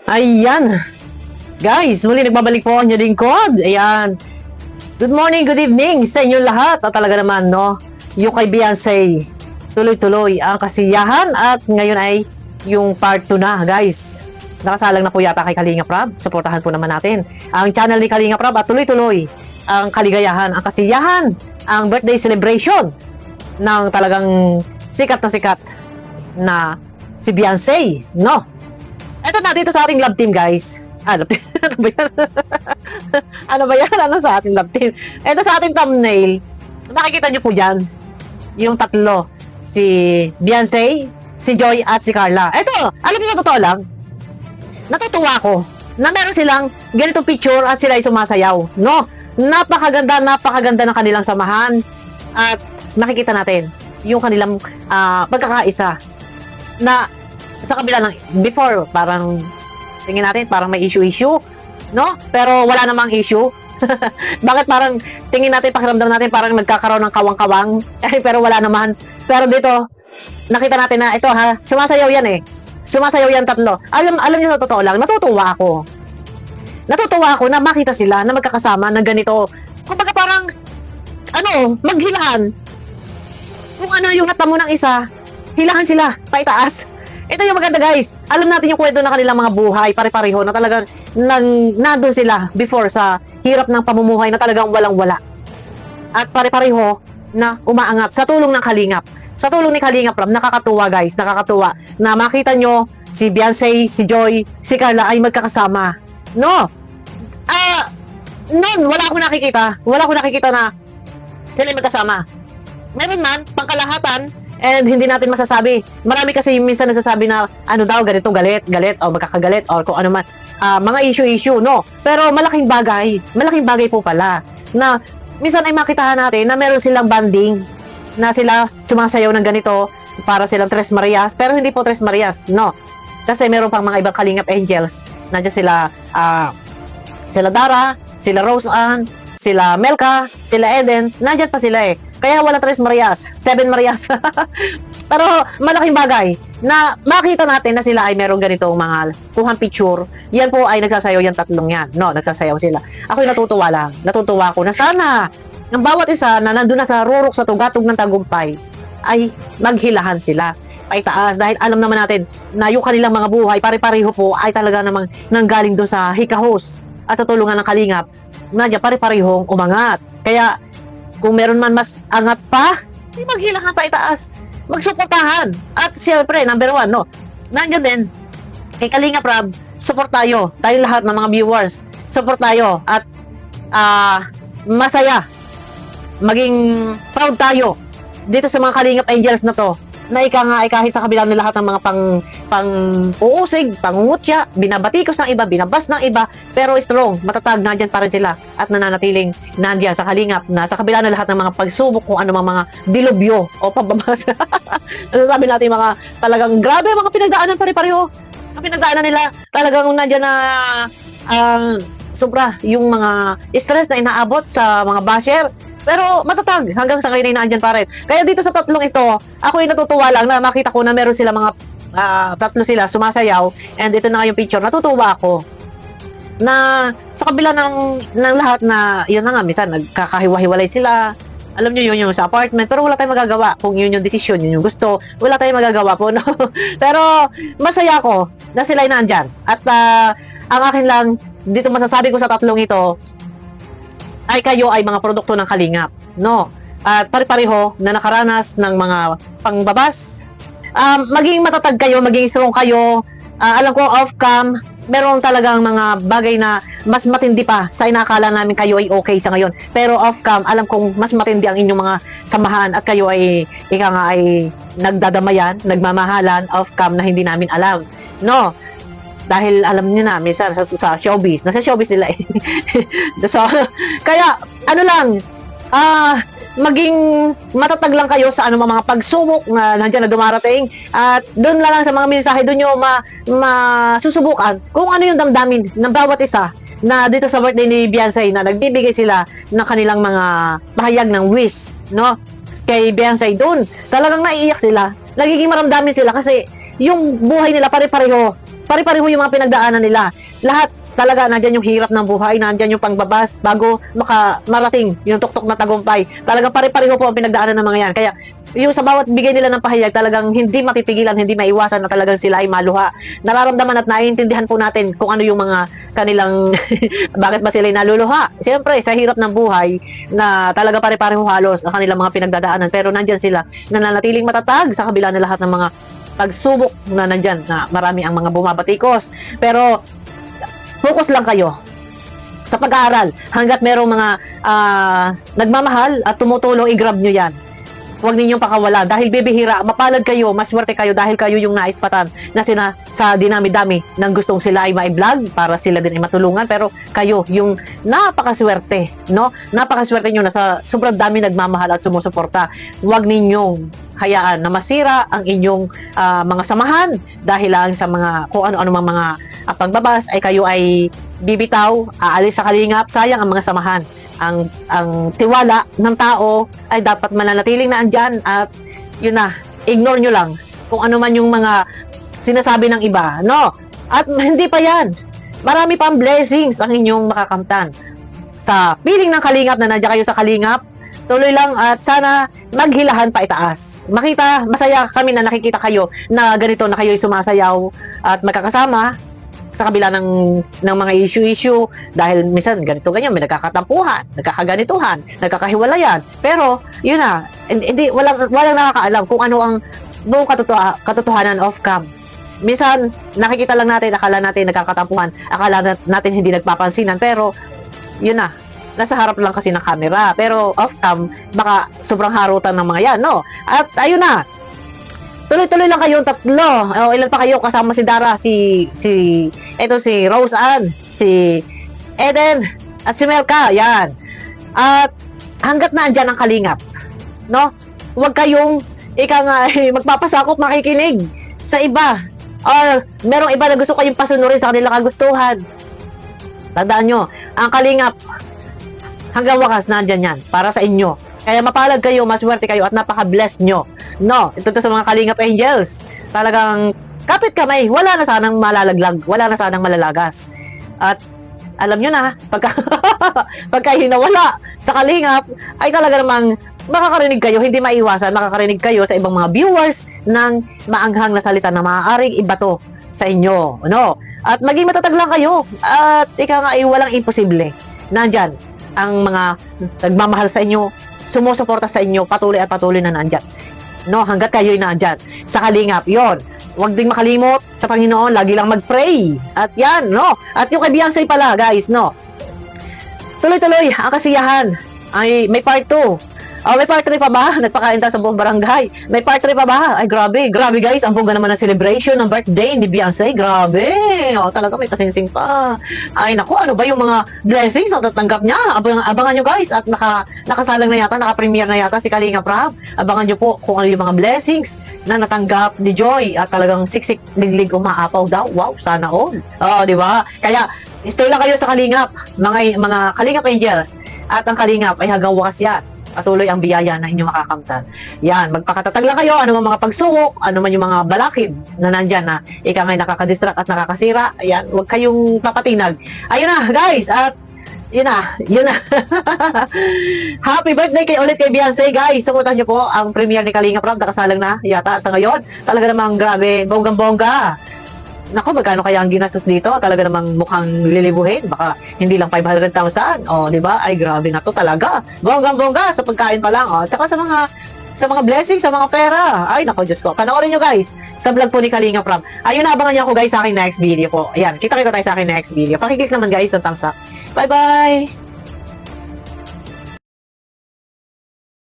Ayan. Guys, muli nagbabalik po ang inyong lingkod. Ayan. Good morning, good evening sa inyong lahat. At talaga naman, no, yung kay Beyonce, tuloy-tuloy ang kasiyahan at ngayon ay yung part 2 na, guys. Nakasalang na po yata kay Kalinga Prab. Suportahan po naman natin ang channel ni Kalinga Prab at tuloy-tuloy ang kaligayahan, ang kasiyahan, ang birthday celebration ng talagang sikat na si Beyonce, no? Eto na, dito sa ating love team, guys. Love team. Ano ba yan? Ano ba yan? Ano sa ating love team? Eto sa ating thumbnail, nakikita nyo po dyan, yung tatlo. Si Beyonce, si Joy, at si Carla. Eto, alam niyo, totoo lang, natutuwa ko na meron silang ganitong picture at sila ay sumasayaw, no? Napakaganda ng kanilang samahan at nakikita natin yung kanilang pagkakaisa na sa kabila ng before, parang tingin natin parang may issue, no? Pero wala namang issue. Bakit parang tingin natin, pakiramdam natin parang nagkakaroon ng kawang-kawang, pero wala naman. Pero dito, nakita natin na ito, ha, sumasayaw yan eh. Sumasayaw yan tatlo. Alam niyo, sa totoo lang, natutuwa ako. Natutuwa ako na makita sila na magkakasama ng ganito. Kumbaga parang, maghilaan. Kung ano yung natamo ng isa, hilahan sila, paitaas. Ito yung maganda, guys. Alam natin yung kwento ng kanilang mga buhay, pare-pareho, na talagang nandun sila before sa hirap ng pamumuhay na talagang walang-wala. At pare-pareho na umaangat sa tulong ng Kalingap. Sa tulong ni Kalingap Prab, nakakatuwa, guys, nakakatuwa na makita nyo si Beyonce, si Joy, si Carla ay magkakasama. No? Noon, wala akong nakikita na sila ay magkasama. Meron man, pangkalahatan, and hindi natin masasabi. Marami kasi minsan nagsasabi na ganito, galit, o magkakagalit, o kung ano man, mga issue, no? Pero malaking bagay po pala, na minsan ay makitahan natin na meron silang banding, na sila sumasayaw ng ganito, para silang Tres Marias, pero hindi po Tres Marias, no? Kasi meron pang mga ibang Kalingap Angels, nandiyan sila, sila Dara, sila Rose Ann, sila Melka, sila Eden, nandiyan pa sila eh. Kaya wala Tres Marias, 7 Marias. Pero malaking bagay na makita natin na sila ay merong ganitong mga kuhang picture. Yan po ay nagsasayaw yung tatlong yan. No, nagsasayaw sila. Ako'y natutuwa lang. Natutuwa ako na sana ng bawat isa na nandun na sa rurok sa tugatog ng tagumpay ay maghilahan sila. Paitaas dahil alam naman natin na yung kanilang mga buhay pare-pareho po ay talaga namang nanggaling doon sa hikahos at sa tulungan ng Kalingap. Nadya pare-parehong umangat. Kaya kung meron man mas angat pa, maghilahan pa itaas. Magsuportahan. At siyempre, number 1, no? Nandiyan din, kay Kalinga Prab, support tayo. Tayong lahat ng mga viewers. Support tayo. At masaya. Maging proud tayo dito sa mga Kalingap Angels na to. Na ika nga ay kahit sa kabila ng lahat ng mga pang-uusig, pangungutya, binabatikos ng iba, binabas ng iba, pero strong, matatag, nandyan pa rin sila at nananatiling nandyan sa Kalingap na sa kabila ng lahat ng mga pagsubok kung ano mga dilubyo o pababas. Sabi natin mga talagang grabe mga pinagdaanan pare-pareho. Ang pinagdaanan nila talagang nandyan na sobra yung mga stress na inaabot sa mga basher. Pero matatag, hanggang sa ngayon ay naandyan pa rin. Kaya dito sa tatlong ito, ako ay natutuwa lang na makita ko na meron sila mga tatlo sila sumasayaw. And ito na nga yung picture, natutuwa ako. Na sa kabila ng lahat na, yun na nga, minsan nagkakahiwa-hiwalay sila. Alam nyo yun yung sa apartment, pero wala tayong magagawa. Kung yun yung desisyon, yun yung gusto, wala tayong magagawa po. No? Pero masaya ako na sila ay naandyan. At ang akin lang, dito masasabi ko sa tatlong ito, ay kayo ay mga produkto ng Kalingap, no? At pare-pareho na nakaranas ng mga pangbabas. Maging matatag kayo, maging strong kayo. Alam ko off-cam, meron talagang mga bagay na mas matindi pa sa inakala namin kayo ay okay sa ngayon. Pero off-cam, alam kong mas matindi ang inyong mga samahan at kayo ay, ika nga ay nagdadamayan, nagmamahalan off-cam na hindi namin alam, no? Dahil alam niyo na, minsan sa showbiz, nasa showbiz nila eh. So, kaya, maging matatag lang kayo sa mga pagsubok na nandiyan na dumarating. At doon lang sa mga mensahe, doon nyo masusubukan kung ano yung damdamin ng bawat isa na dito sa birthday ni Beyonce na nagbibigay sila ng kanilang mga pahayag ng wish, no? Kay Beyonce doon, talagang naiiyak sila. Nagiging maramdamin sila kasi yung buhay nila pare-pareho. Pare-pareho yung mga pinagdaanan nila. Lahat talaga nandyan yung hirap ng buhay, nandyan yung pangbabas bago marating yung tuktok na tagumpay. Talagang pare-pareho po ang pinagdaanan ng mga yan. Kaya yung sa bawat bigay nila ng pahayag, talagang hindi mapipigilan, hindi maiwasan na talagang sila ay maluha. Nararamdaman at naiintindihan po natin kung ano yung mga kanilang bakit ba sila ay naluluha. Siyempre, sa hirap ng buhay na talaga pare-pareho halos ang kanilang mga pinagdadaanan. Pero nandyan sila nananatiling matatag sa kabila ng lahat ng mga pagsubok na nandyan na marami ang mga bumabatikos. Pero focus lang kayo sa pag-aaral hanggat merong mga nagmamahal at tumutulong, i-grab nyo yan. Huwag ninyong pakawala dahil bibihira, mapalad kayo, maswerte kayo dahil kayo yung naispatan na sa dinami-dami ng gustong sila ay ma-vlog para sila din ay matulungan, pero kayo yung napakaswerte, no? Napakaswerte nyo na sa sobrang dami nagmamahal at sumusuporta. Huwag ninyong hayaan na masira ang inyong mga samahan dahil lang sa mga kung ano-ano mga pagbabas ay kayo ay bibitaw, aalis sa kalingap, sayang ang mga samahan. Ang tiwala ng tao ay dapat mananatiling na andyan at yun na, ignore nyo lang kung ano man yung mga sinasabi ng iba, no? At hindi pa yan, marami pang blessings ang inyong makakamtan sa piling ng kalingap na nandiyan kayo sa kalingap. Tuloy lang at sana maghilahan pa itaas. Masaya kami na nakikita kayo na ganito na kayo'y sumasayaw at magkakasama sa kabila ng mga issue dahil minsan ganito ganyan, may nagkakatampuhan, nagkakaganituhan, nagkakahiwalayan. Pero yun na, hindi walang nakakaalam kung ano ang buong katotohanan of cam. Minsan nakikita lang natin, akala natin nagkakatampuhan, akala natin hindi nagpapansinan, pero yun na, nasa harap lang kasi ng camera. Pero off cam, baka sobrang harutan ng mga yan, no? At ayun na, tuloy-tuloy lang kayong tatlo. O, ilan pa kayo kasama si Dara, si Rose Ann, si Eden, at si Melka. Yan. At hanggat naandyan ang kalingap, no? Huwag kayong magpapasakop, makikinig sa iba. Or merong iba na gusto kayong pasunurin sa kanilang kagustuhan. Tandaan nyo, ang kalingap, hanggang wakas naandyan yan para sa inyo. Kaya mapalad kayo, maswerte kayo at napaka-blessed nyo. No, ito to sa mga Kalingap Angels. Talagang kapit kamay, wala na sanang malalaglag, wala na sanang malalagas. At alam nyo na, pagka hinawala sa Kalingap, ay talaga namang makakarinig kayo, hindi maiwasan, makakarinig kayo sa ibang mga viewers ng maanghang na salita na maaaring ibato sa inyo. No? At maging matatag lang kayo. At ika nga ay walang imposible. Nandyan ang mga nagmamahal sa inyo, sumusuporta sa inyo, patuloy at patuloy na nandyan. No, hanggat kayo'y nandyan sa kalingap, yon. Huwag ding makalimot sa Panginoon, lagi lang mag-pray. At yan, no. At yung kay Beyonce pala, guys, no. Tuloy-tuloy ang kasiyahan. Ay, may part 2. Oh, may part 3 pa ba? Nagpakain tayo sa buong barangay. May part 3 pa ba? Ay, grabe. Grabe, guys. Ang bongga naman ng celebration ng birthday ni Beyonce. Grabe. Oh, talaga may pasingsing pa. Ay, naku. Ano ba yung mga blessings na tatanggap niya? Abangan nyo, guys. At nakasalang na yata, naka-premiere na yata si Kalinga Prab. Abangan nyo po kung ano yung mga blessings na natanggap ni Joy. At talagang siksik, liglig, umaapaw daw. Wow, sana all. Oh, di ba? Kaya, stay lang kayo sa Kalingap. Mga Kalingap Angels. At ang Kalingap ay hanggang wakas yan. Patuloy ang biyaya na inyong makakamtan. Yan, magpakatatag lang kayo, ano man mga pagsubok, ano man yung mga balakid na nandyan na ika ngay nakakadistract at nakakasira. Ayan, huwag kayong papatinag. Ayun na, guys, at yun na. Happy birthday ulit kay Beyonce, guys. Sumuntan nyo po ang premiere ni Kalinga Prab, nakasalang na yata sa ngayon. Talaga namang grabe, bonggang-bongga. Naku, magkano kaya ang ginastos dito? Talaga namang mukhang lilibuhin. Baka hindi lang 500,000. O, di ba? Ay, grabe na to talaga. Bonggang-bongga sa pagkain pa lang. O, tsaka sa mga blessings, sa mga pera. Ay, naku, Diyos ko. Panoorin nyo, guys, sa vlog po ni Kalinga Prab. Ayun, abangan nyo ako, guys, sa aking next video po. Ayan, kita tayo sa aking next video. Pakiclick naman, guys, ng thumbs up. Bye-bye!